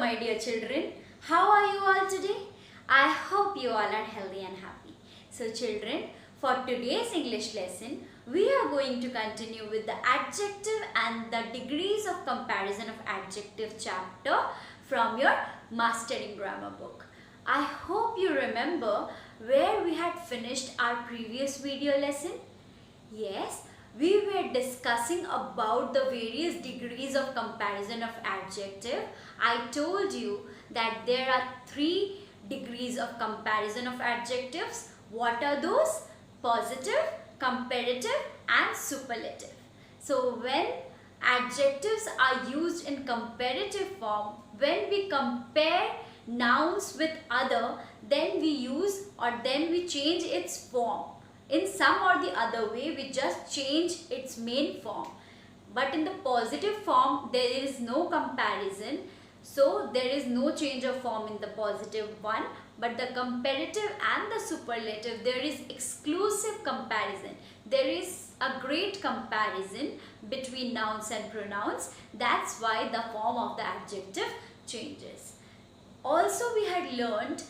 my dear children. How are you all today? I hope you all are healthy and happy. So children, for today's English lesson, we are going to continue with the adjective and the degrees of comparison of adjective chapter from your Mastering Grammar book. I hope you remember where we had finished our previous video lesson. Yes, we were discussing about the various degrees of comparison of adjective. I told you that there are 3 degrees of comparison of adjectives. What are those? Positive, comparative and superlative. So when adjectives are used in comparative form, when we compare nouns with other, then we use or then we change its form. In some or the other way, we just change its main form. But in the positive form, there is no comparison. So there is no change of form in the positive one. But the comparative and the superlative, there is exclusive comparison. There is a great comparison between nouns and pronouns. That's why the form of the adjective changes. Also, we had learned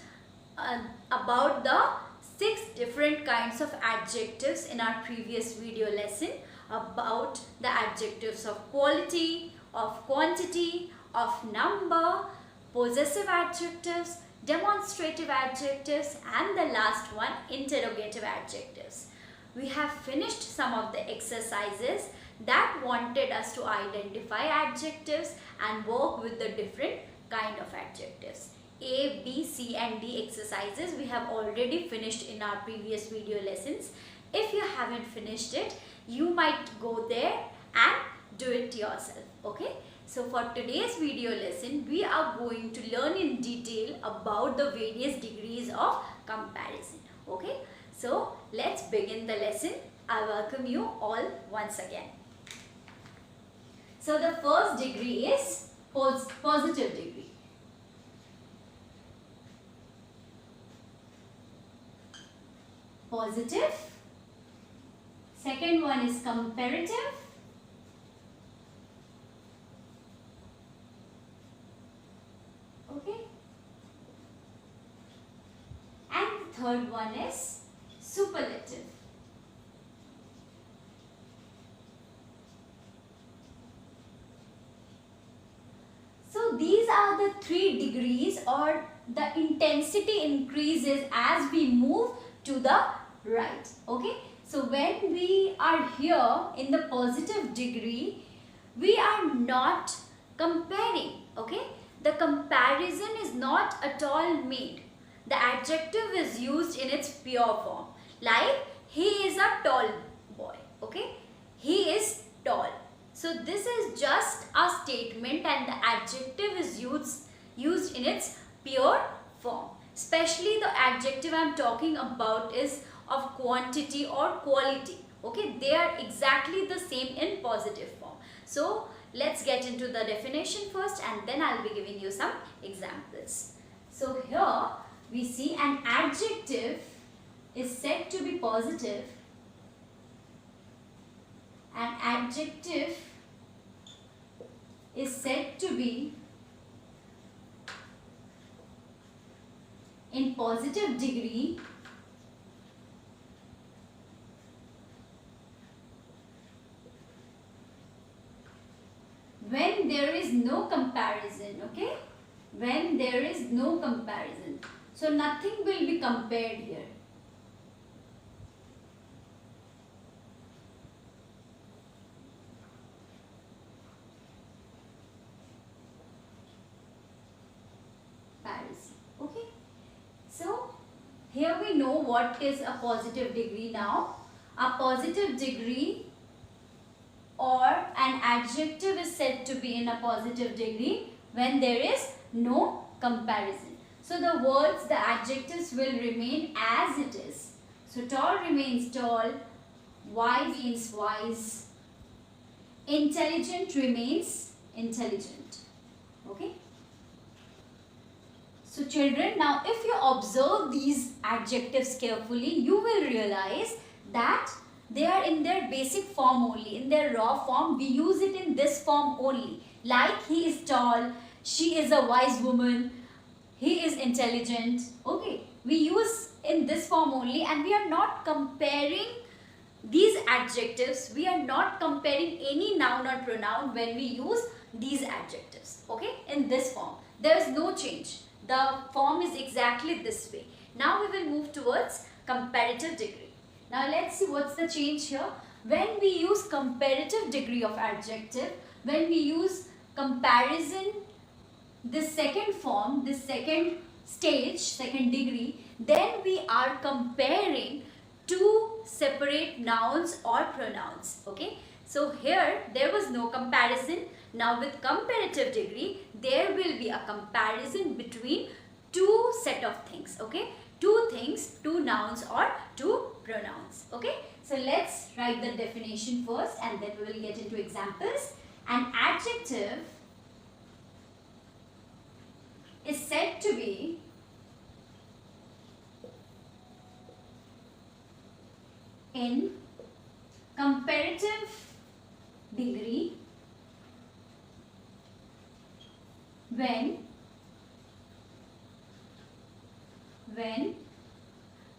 about the 6 different kinds of adjectives in our previous video lesson, about the adjectives of quality, of quantity, of number, possessive adjectives, demonstrative adjectives, and the last one, interrogative adjectives. We have finished some of the exercises that wanted us to identify adjectives and work with the different kind of adjectives. A, B, C and D exercises we have already finished in our previous video lessons. If you haven't finished it, you might go there and do it yourself. Okay? So for today's video lesson, we are going to learn in detail about the various degrees of comparison. Okay? So let's begin the lesson. I welcome you all once again. So the first degree is positive degree. Positive. Second one is comparative. Okay. And the third one is superlative. So these are the 3 degrees, or the intensity increases as we move to the right. Okay. So when we are here in the positive degree, we are not comparing. Okay. The comparison is not at all made. The adjective is used in its pure form. Like, he is a tall boy. Okay. He is tall. So this is just a statement and the adjective is used in its pure form. Especially the adjective I am talking about is of quantity or quality. Okay, they are exactly the same in positive form. So let's get into the definition first and then I'll be giving you some examples. So here we see an adjective is said to be positive. An adjective is said to be in positive degree when there is no comparison. Okay, when there is no comparison, so nothing will be compared here. Okay, so here we know what is a positive degree now. A positive degree or an adjective is said to be in a positive degree when there is no comparison. So the words, the adjectives will remain as it is. So tall remains tall, wise means wise, intelligent remains intelligent. Okay. So children, now if you observe these adjectives carefully, you will realize that they are in their basic form only. In their raw form, we use it in this form only. Like he is tall, she is a wise woman, he is intelligent. Okay, we use in this form only, and we are not comparing these adjectives. We are not comparing any noun or pronoun when we use these adjectives. Okay, in this form there is no change. The form is exactly this way. Now we will move towards comparative degree. Now let's see what's the change here. When we use comparative degree of adjective, when we use comparison, this second form, this second stage, second degree, then we are comparing two separate nouns or pronouns. Okay, so here there was no comparison. Now with comparative degree, there will be a comparison between two set of things. Okay, two things, two nouns or two pronouns. Okay, so let's write the definition first and then we will get into examples. An adjective is said to be in comparative degree when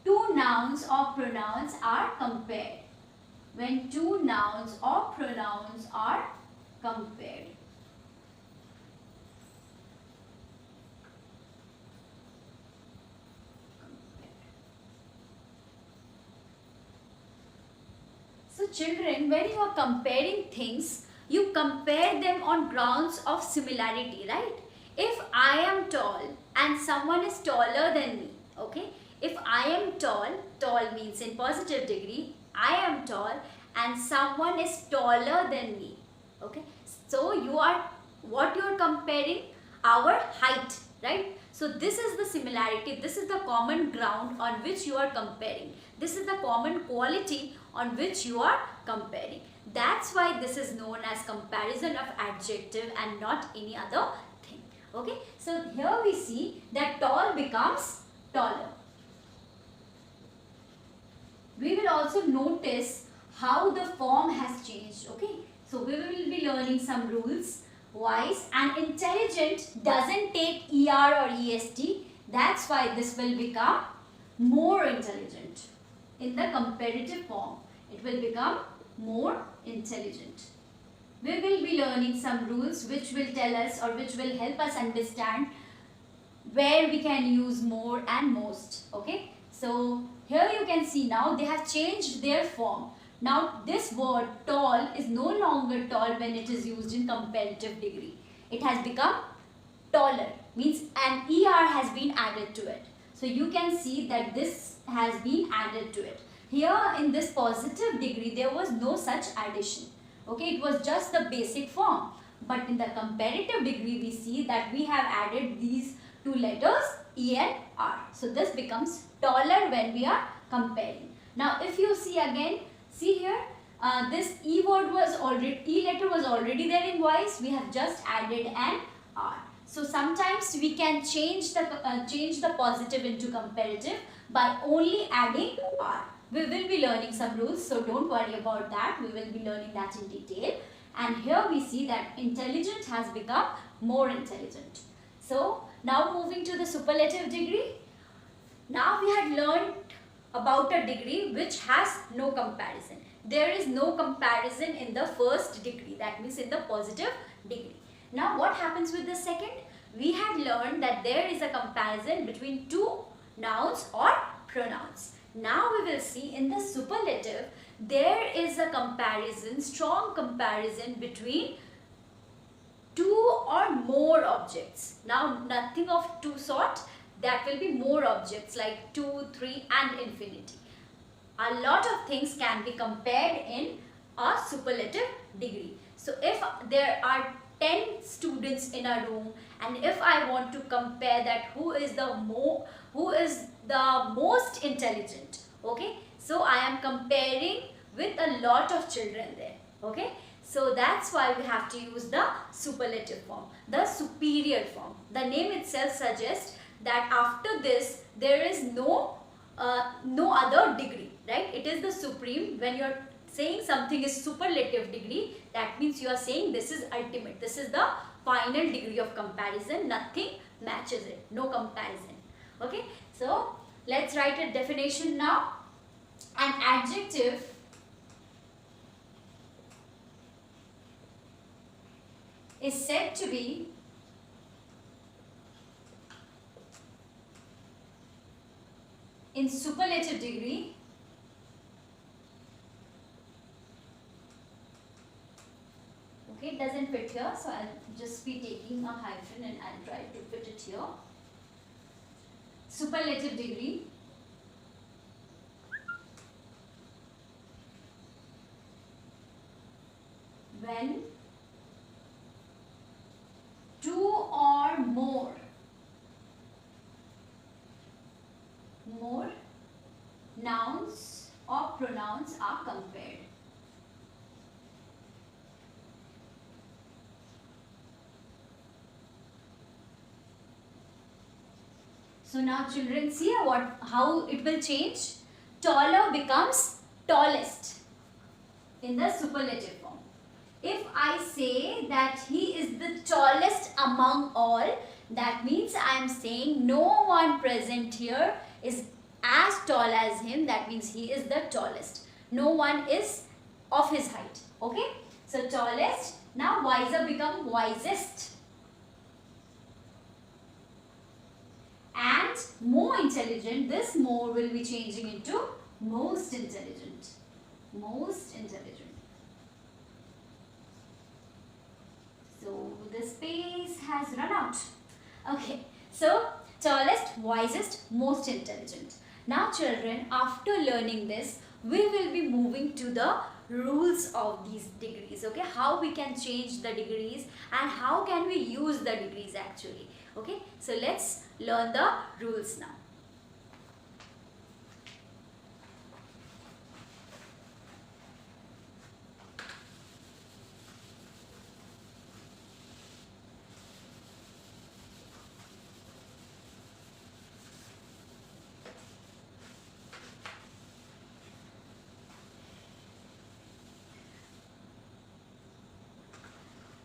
two nouns or pronouns are compared. When two nouns or pronouns are compared. So children, when you are comparing things, you compare them on grounds of similarity, right? If I am tall and someone is taller than me, okay? If I am tall, tall means in positive degree, I am tall and someone is taller than me, okay? So what you are comparing? Our height, right? So this is the similarity, this is the common ground on which you are comparing. This is the common quality on which you are comparing. That's why this is known as comparison of adjective and not any other thing. Okay, so here we see that tall becomes taller. We will also notice how the form has changed. Okay, so we will be learning some rules. Wise and intelligent doesn't take ER or EST. That's why this will become more intelligent. In the comparative form, it will become more intelligent. We will be learning some rules which will tell us or which will help us understand where we can use more and most. Okay, so here you can see now they have changed their form. Now this word tall is no longer tall when it is used in comparative degree. It has become taller, means an ER has been added to it. So you can see that this has been added to it. Here in this positive degree there was no such addition. Okay, it was just the basic form. But in the comparative degree we see that we have added these two letters E and R. So this becomes taller when we are comparing. Now if you see again, see here, this E letter was already there in wise. We have just added an R. So sometimes we can change the positive into comparative by only adding R. We will be learning some rules, so don't worry about that. We will be learning that in detail. And here we see that intelligent has become more intelligent. So now moving to the superlative degree. Now we had learned about a degree which has no comparison. There is no comparison in the first degree, that means in the positive degree. Now what happens with the second? We had learned that there is a comparison between two nouns or pronouns. Now we will see in the superlative there is a comparison, strong comparison between two or more objects. Now nothing of two sort, that will be more objects like 2, 3 and infinity. A lot of things can be compared in a superlative degree. So if there are 10 students in a room and if I want to compare that who is the most intelligent, okay, so I am comparing with a lot of children there. Okay, so that's why we have to use the superlative form, the superior form. The name itself suggests that after this there is no other degree, right? It is the supreme. When you are saying something is superlative degree, that means you are saying this is ultimate, this is the final degree of comparison. Nothing matches it. No comparison. Okay. So let's write a definition now. An adjective is said to be in superlative degree okay, it doesn't fit here, so I'll just be taking a hyphen and I'll try to fit it here. Superlative degree when two or more nouns or pronouns are compared. So now children, see how it will change. Taller becomes tallest in the superlative form. If I say that he is the tallest among all, that means I am saying no one present here is as tall as him. That means he is the tallest. No one is of his height. Okay. So tallest. Now wiser become wisest. And more intelligent. This more will be changing into most intelligent. Most intelligent. So the space has run out. Okay. So tallest, wisest, most intelligent. Now children, after learning this, we will be moving to the rules of these degrees. Okay. How we can change the degrees and how can we use the degrees actually. Okay. So let's learn the rules now.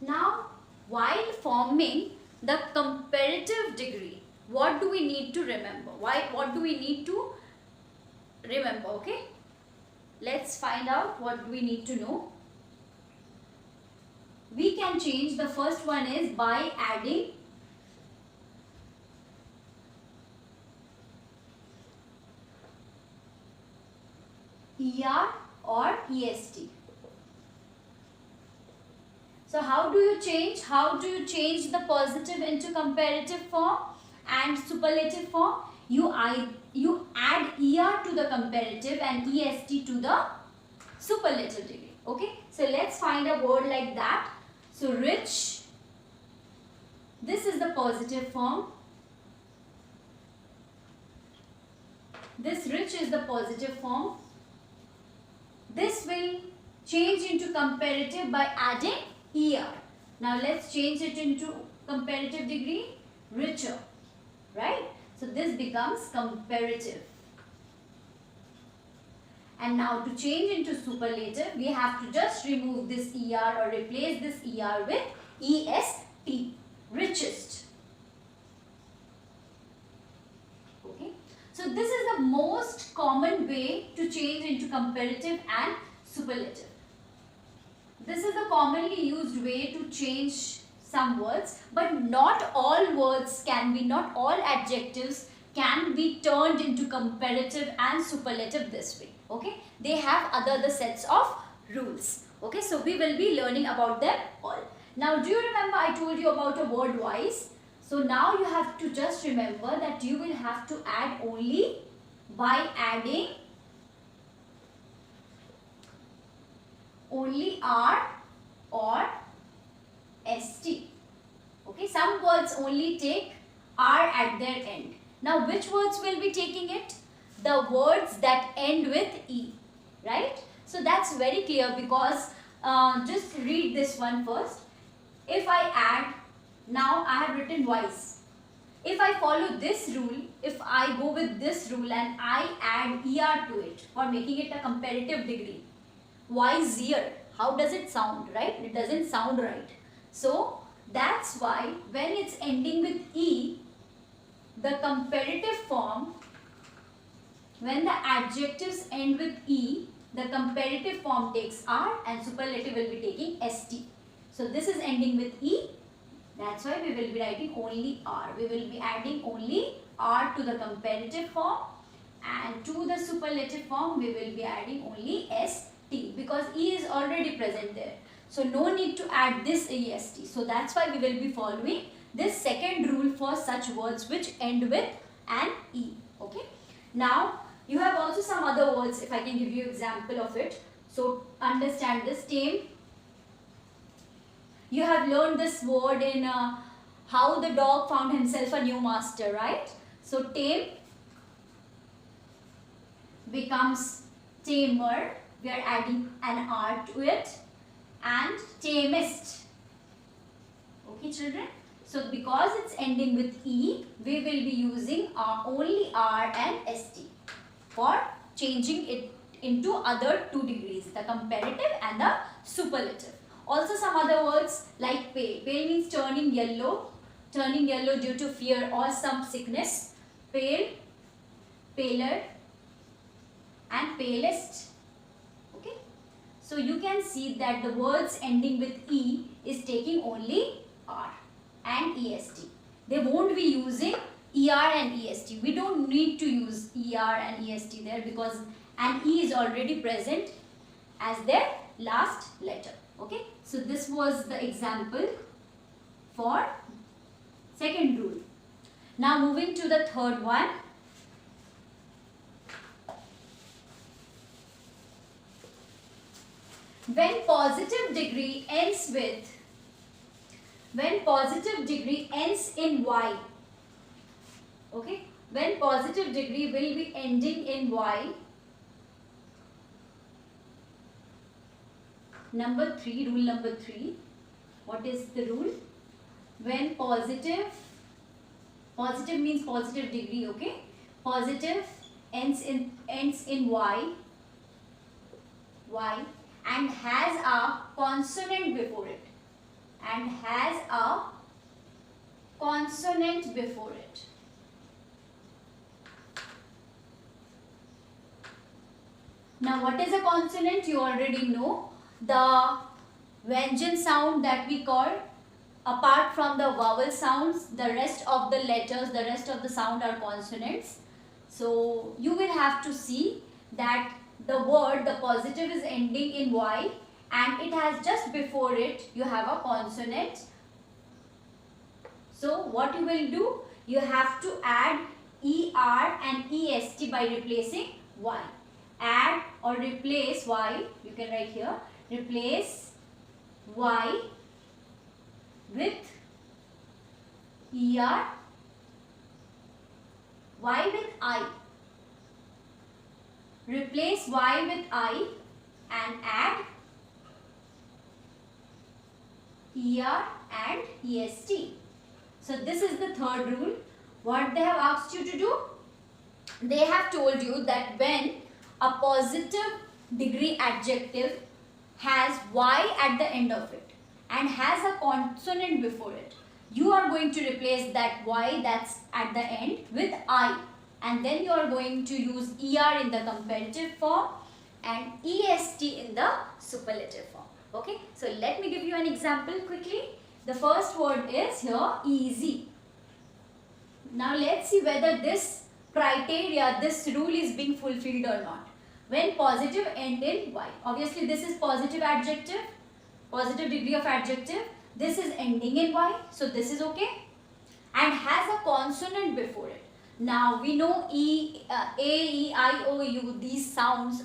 Now, while forming the comparative degree, what do we need to remember? What do we need to remember? Okay. Let's find out what we need to know. We can change. The first one is by adding ER or EST. So how do you change? How do you change the positive into comparative form and superlative form? You add ER to the comparative and EST to the superlative degree. Okay. So let's find a word like that. So rich. This is the positive form. This rich is the positive form. This will change into comparative by adding ER. Now let's change it into comparative degree, richer, right? So this becomes comparative. And now to change into superlative, we have to just remove this ER or replace this ER with EST, richest. Okay. So this is the most common way to change into comparative and superlative. This is the commonly used way to change some words, but not all words can be, not all adjectives can be turned into comparative and superlative this way. Okay, they have other sets of rules. Okay, so we will be learning about them all. Now, do you remember I told you about a word wise? So now you have to just remember that you will have to add only by adding only R or ST. Okay, some words only take R at their end. Now, which words will be taking it? The words that end with E, right? So that's very clear because just read this one first. If I add, now I have written wise. If I follow this rule, if I go with this rule and I add ER to it for making it a comparative degree, wisier, how does it sound, right? It doesn't sound right. So That's why when it's ending with E, the comparative form, when the adjectives end with E, the comparative form takes R and superlative will be taking ST. So this is ending with E. That's why we will be writing only R. We will be adding only R to the comparative form, and to the superlative form we will be adding only ST, because E is already present there. So no need to add this EST. So that's why we will be following this second rule for such words which end with an E. Okay. Now you have also some other words, if I can give you example of it. So understand this. Tame. You have learned this word in how the dog found himself a new master, right? So tame becomes tamer. We are adding an R to it. And tamest. Okay, children? So because it's ending with E, we will be using only R and ST for changing it into other two degrees, the comparative and the superlative. Also some other words like pale. Pale means turning yellow due to fear or some sickness. Pale, paler, and palest. Okay. So you can see that the words ending with E is taking only R and EST. They won't be using ER and EST. We don't need to use ER and EST there because an E is already present as their last letter. Okay. So this was the example for second rule. Now moving to the third one. When positive degree ends in Y, okay, when positive degree will be ending in Y, rule number 3, what is the rule? When positive means positive degree, okay, positive ends in Y, and has a consonant before it, Now what is a consonant? You already know. The Vyanjan sound that we call, apart from the vowel sounds, the rest of the letters, the rest of the sound are consonants. So you will have to see that the word, the positive is ending in Y and it has just before it you have a consonant. So what you will do? You have to add ER and EST by replacing Y. Add or replace Y, you can write here, replace Y with ER, Y with I. Replace Y with I and add ER and EST. So this is the third rule. What they have asked you to do? They have told you that when a positive degree adjective has Y at the end of it and has a consonant before it, you are going to replace that Y that's at the end with I. And then you are going to use ER in the comparative form and EST in the superlative form. Okay, so let me give you an example quickly. The first word is here easy. Now let's see whether this criteria, this rule is being fulfilled or not. When positive end in Y. Obviously this is positive adjective, positive degree of adjective. This is ending in Y, so this is okay. And has a consonant before it. Now we know A, E, I, O, U, these sounds,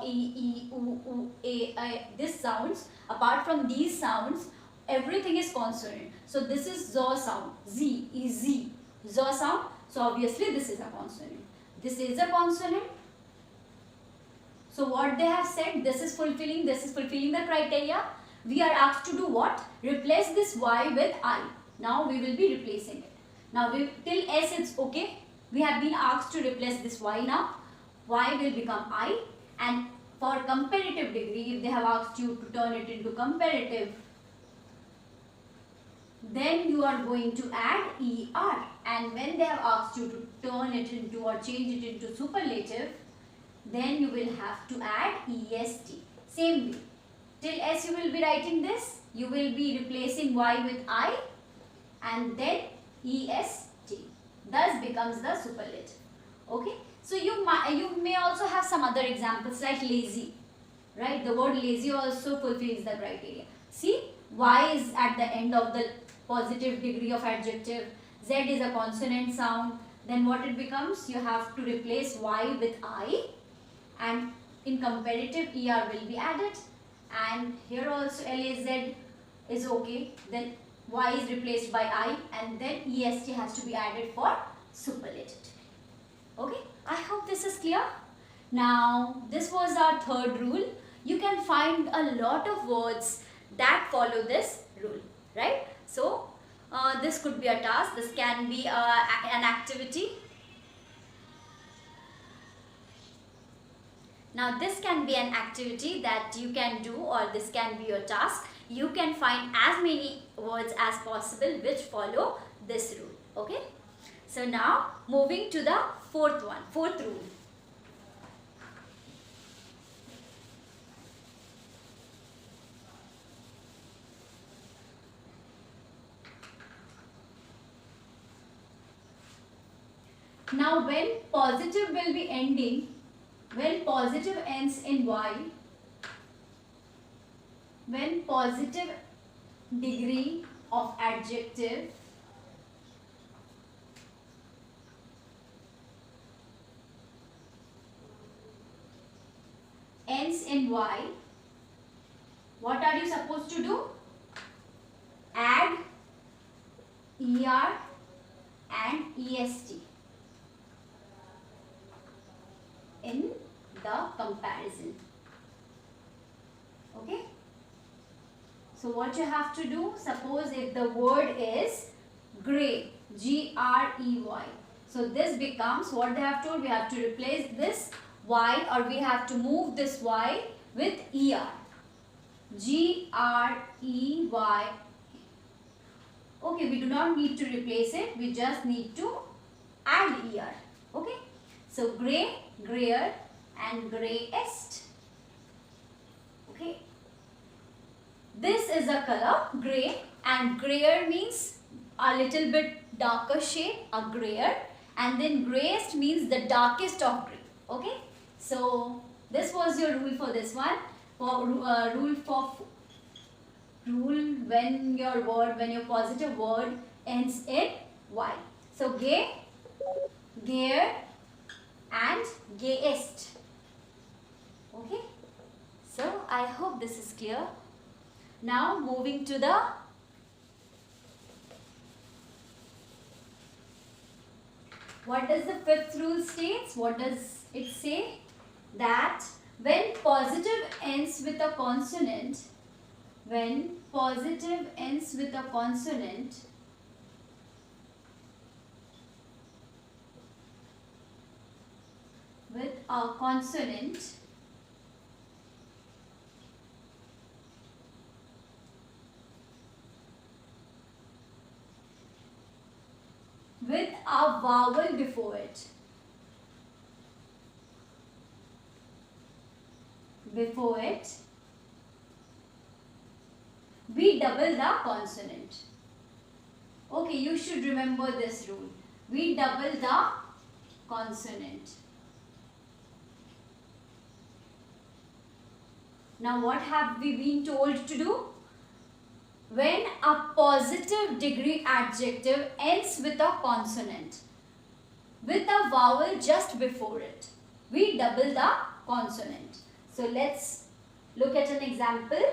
E, U, A, I, these sounds, apart from these sounds, everything is consonant. So this is Z sound, Z, E, Z, Z sound. So obviously this is a consonant. This is a consonant. So what they have said, this is fulfilling the criteria. We are asked to do what? Replace this Y with I. Now we will be replacing it. Now till S it's okay. We have been asked to replace this Y now. Y will become I. And for comparative degree, if they have asked you to turn it into comparative, then you are going to add er, and when they have asked you to turn it into or change it into superlative, then you will have to add est. Same way, till s you will be writing this, you will be replacing y with I and then est, thus becomes the superlative. Okay, so you may also have some other examples like lazy, right? The word lazy also fulfills the criteria. See, y is at the end of the positive degree of adjective, z is a consonant sound, then what it becomes? You have to replace y with I, and in comparative er will be added, and here also laz is okay, then y is replaced by I and then est has to be added for superlative. Okay, I hope this is clear. Now this was our third rule. You can find a lot of words that follow this rule, right? So this could be a task, this can be an activity. Now this can be an activity that you can do, or this can be your task. You can find as many words as possible which follow this rule. Okay. So now moving to the fourth rule. Now when positive will be ending, when positive ends in y, when positive degree of adjective ends in y, what are you supposed to do? Add er and est in the comparison. Okay. So what you have to do, suppose if the word is grey, G-R-E-Y. So this becomes, what they have told, we have to replace this y, or we have to move this y with er. G-R-E-Y. Okay, we do not need to replace it, we just need to add er. Okay. So grey, grayer and greyest. Okay. This is a color grey, and grayer means a little bit darker shade, a grayer, and then greyest means the darkest of grey. Okay. So this was your rule for this one. For rule when your positive word ends in y. So gay, gayer and gayest. Okay. So I hope this is clear. Now moving to the what does the fifth rule states? What does it say? That when positive ends with a consonant, when positive ends with a consonant, with a vowel before it. We double the consonant. Okay, you should remember this rule. We double the consonant. Now what have we been told to do? When a positive degree adjective ends with a consonant, with a vowel just before it, we double the consonant. So let's look at an example.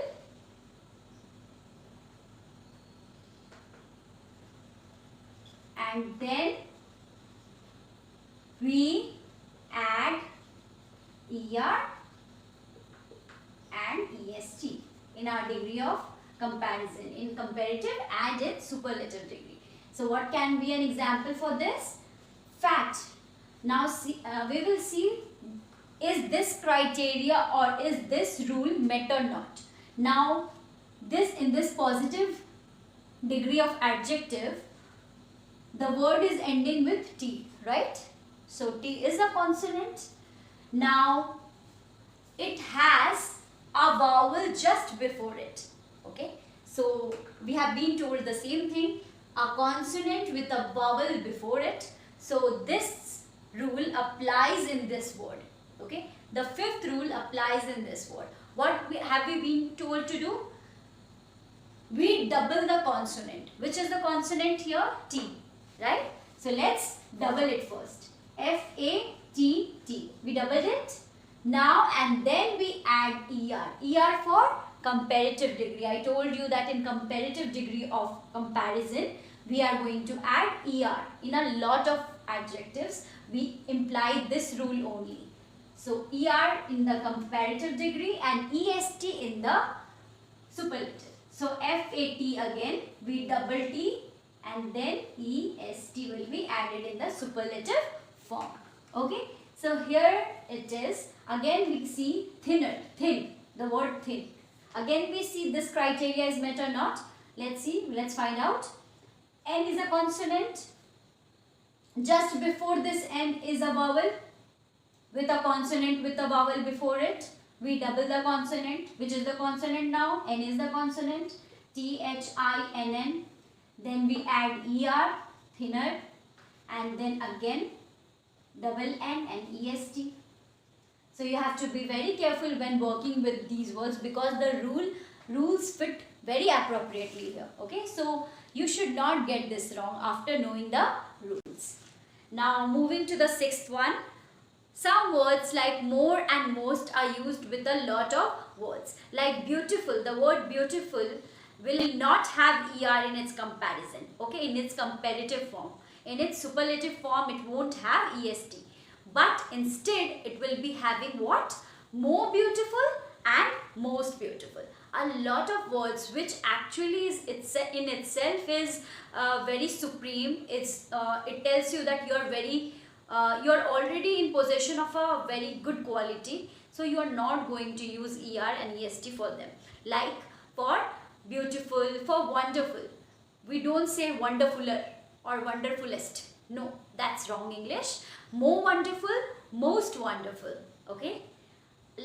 And then we add er and est in our degree of comparison, in comparative and in superlative degree. So what can be an example for this? Fat. Now see, we will see, is this criteria or is this rule met or not? Now this, in this positive degree of adjective, the word is ending with T, right? So T is a consonant. Now it has a vowel just before it. Okay, so we have been told the same thing, a consonant with a vowel before it. So this rule applies in this word. Okay, the fifth rule applies in this word. What have we been told to do? We double the consonant. Which is the consonant here? T, right? So let's double it first. F-A-T-T. We doubled it. Now and then we add ER. ER for comparative degree. I told you that in comparative degree of comparison, we are going to add ER. In a lot of adjectives, we imply this rule only. So ER in the comparative degree and EST in the superlative. So FAT again, we double T and then EST will be added in the superlative form. Okay, so here it is. Again we see thinner, thin, the word thin. Again we see this criteria is met or not. Let's see, let's find out. N is a consonant. Just before this N is a vowel with a consonant with a vowel before it. We double the consonant. Which is the consonant now? N is the consonant. T-H-I-N-N. Then we add ER, thinner. And then again double N and EST. So you have to be very careful when working with these words because the rules fit very appropriately here. Okay, so you should not get this wrong after knowing the rules. Now moving to the sixth one. Some words like more and most are used with a lot of words. Like beautiful, the word beautiful will not have ER in its comparison. Okay, in its comparative form. In its superlative form, it won't have EST. But instead, it will be having what? More beautiful and most beautiful. A lot of words which actually is in itself is very supreme. It tells you that you're already in possession of a very good quality. So you are not going to use ER and EST for them. Like for beautiful, for wonderful. We don't say wonderfuler or wonderfulest. No, that's wrong English. More wonderful, most wonderful. Okay.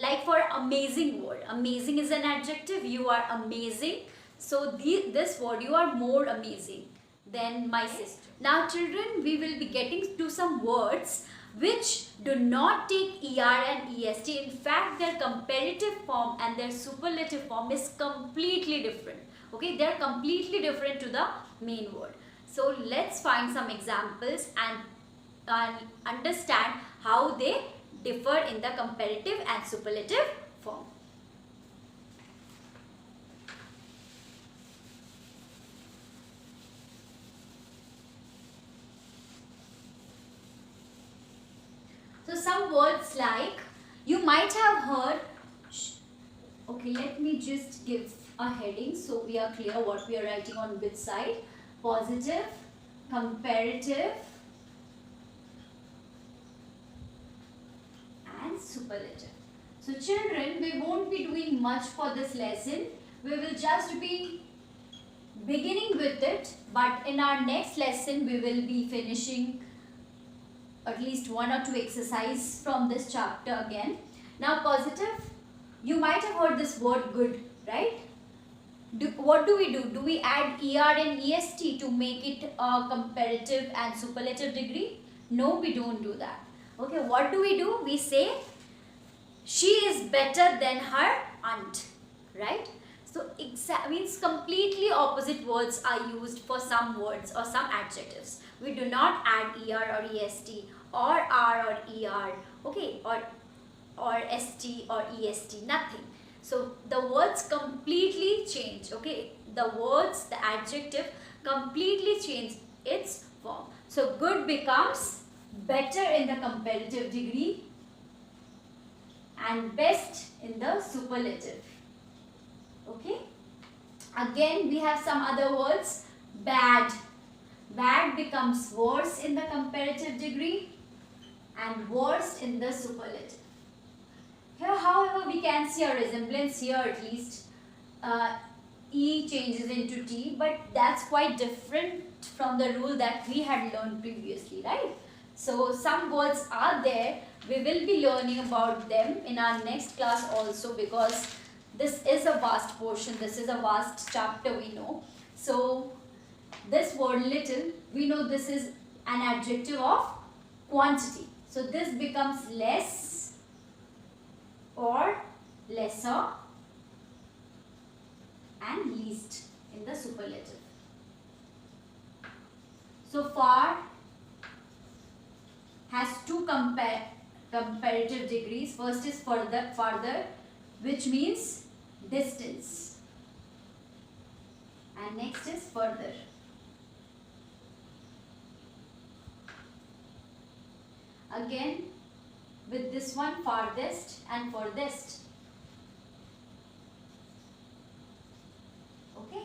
Like for amazing word. Amazing is an adjective. You are amazing. So this word, you are more amazing than my sister. Now children, we will be getting to some words which do not take ER and EST. In fact, their comparative form and their superlative form is completely different. Okay, they are completely different to the main word. So let's find some examples and understand how they differ in the comparative and superlative form. So some words like, you might have heard, okay, let me just give a heading so we are clear what we are writing on which side. Positive, comparative and superlative. So children, we won't be doing much for this lesson. We will just be beginning with it, but in our next lesson we will be finishing at least one or two exercises from this chapter again. Now positive, you might have heard this word good, right? What do? Do we add ER and EST to make it a comparative and superlative degree? No, we don't do that. Okay, what do? We say she is better than her aunt, right? So means completely opposite words are used for some words or some adjectives. We do not add ER or EST or R or ER, okay, or ST or EST, nothing. So the words completely change, okay. The words, the adjective completely change its form. So good becomes better in the comparative degree and best in the superlative. Okay. Again we have some other words. Bad. Bad becomes worse in the comparative degree and worst in the superlative. Here, however, we can see a resemblance here at least. E changes into T, but that's quite different from the rule that we had learned previously, right? So some words are there. We will be learning about them in our next class also, because this is a vast portion, this is a vast chapter, we know. So this word little, we know this is an adjective of quantity. So this becomes less or lesser and least in the superlative. So far has two comparative degrees. First is farther, which means distance, and next is further. Again with this one, farthest and furthest. Okay.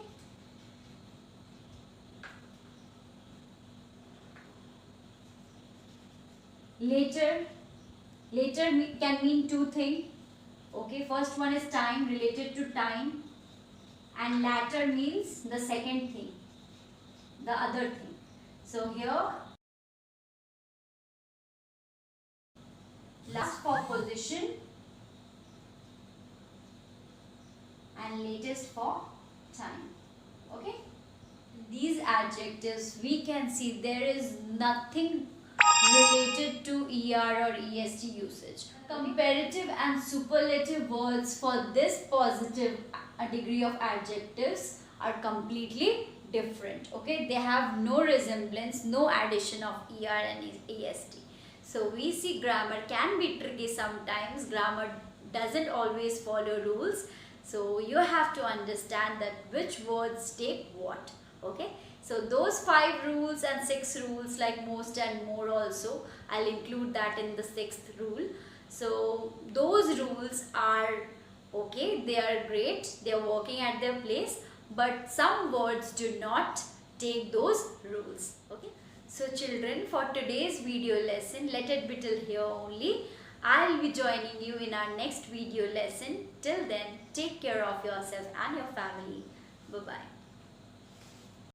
Later can mean two things. Okay, first one is time, related to time, and latter means the second thing, the other thing. So here last for position and latest for time. Okay, these adjectives we can see there is nothing related to ER or EST usage. Comparative and superlative words for this positive degree of adjectives are completely different. Okay, they have no resemblance, no addition of ER and EST. So we see grammar can be tricky sometimes. Grammar doesn't always follow rules. So you have to understand that which words take what. Okay. So those 5 rules and 6 rules, like most and more also, I'll include that in the 6th rule. So those rules are okay, they are great, they are working at their place, but some words do not take those rules. Okay. So children, for today's video lesson, let it be till here only. I'll be joining you in our next video lesson. Till then, take care of yourself and your family. Bye-bye.